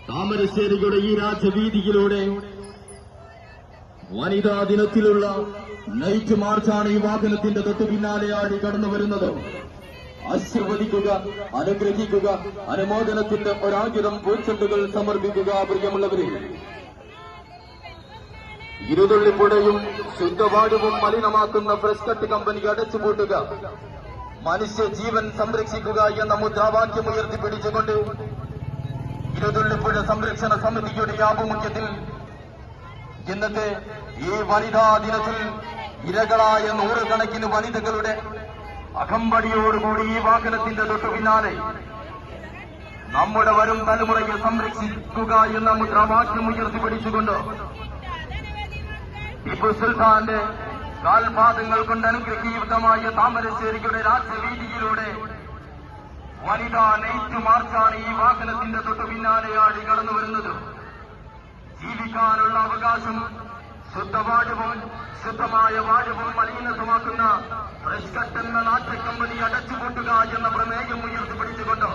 താമരശ്ശേരിയുടെ ഈ രാജവീതിയിലൂടെ വനിതാ ദിനത്തിലുള്ള നൈറ്റ് മാർച്ചാണ് ഈ വാഹനത്തിന്റെ തൊട്ടു പിന്നാലെയാടി കടന്നു വരുന്നത്. ആശീർവദിക്കുക, അനുഗ്രഹിക്കുക, അനുമോദനത്തിന്റെ ഒരായിരം പൂച്ചെണ്ടുകൾ സമർപ്പിക്കുക. പ്രിയമുള്ളവരെ, ഇരുതുള്ളിപ്പുഴയും ശുദ്ധവായുവും മലിനമാക്കുന്ന ഫ്രഷ് കട്ട് കമ്പനി അടച്ചുപൂട്ടുക, മനുഷ്യ ജീവൻ സംരക്ഷിക്കുക എന്ന മുദ്രാവാക്യം ഉയർത്തിപ്പിടിച്ചുകൊണ്ട് ഇരുതുള്ളിപ്പുഴ സംരക്ഷണ സമിതിയുടെ ആഭിമുഖ്യത്തിൽ ഇന്നത്തെ ഈ വനിതാ ദിനത്തിൽ ഇരകളായ നൂറുകണക്കിന് വനിതകളുടെ അകമ്പടിയോടുകൂടി ഈ വാഹനത്തിന്റെ തൊട്ടു പിന്നാലെ നമ്മുടെ വരും തലമുറയെ സംരക്ഷിക്കുക എന്ന മുദ്രാവാക്യം ഉയർത്തിപ്പിടിച്ചുകൊണ്ട് ടിപ്പു സുൽത്താന്റെ കാൽപാദങ്ങൾ കൊണ്ട് അനുഗ്രഹീതമായ താമരശ്ശേരിയുടെ രാജവീതിയിലൂടെ വനിതാ നൈറ്റ് മാർച്ചാണ് ഈ വാഹനത്തിന്റെ തൊട്ടു പിന്നാലെയാടി കടന്നു വരുന്നത്. ജീവിക്കാനുള്ള അവകാശം, ശുദ്ധവായുവും ശുദ്ധമായ വായുവും മലിനമാക്കുന്ന ഫ്രഷ് കട്ട് എന്ന നാട്യക്കമ്പനി അടച്ചുപൂട്ടുക എന്ന പ്രമേയം ഉയർത്തിപ്പിടിച്ചുകൊണ്ട്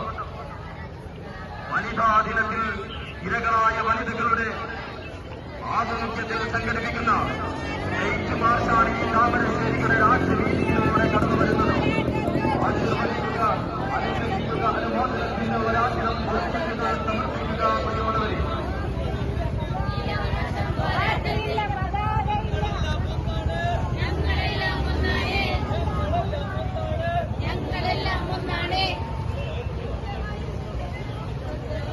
വനിതാ ദിനത്തിൽ ഇരകളായ വനിതകളുടെ ആഭിമുഖ്യത്തിൽ സംഘടിപ്പിക്കുന്ന നൈറ്റ് മാർച്ചാണ് ഈ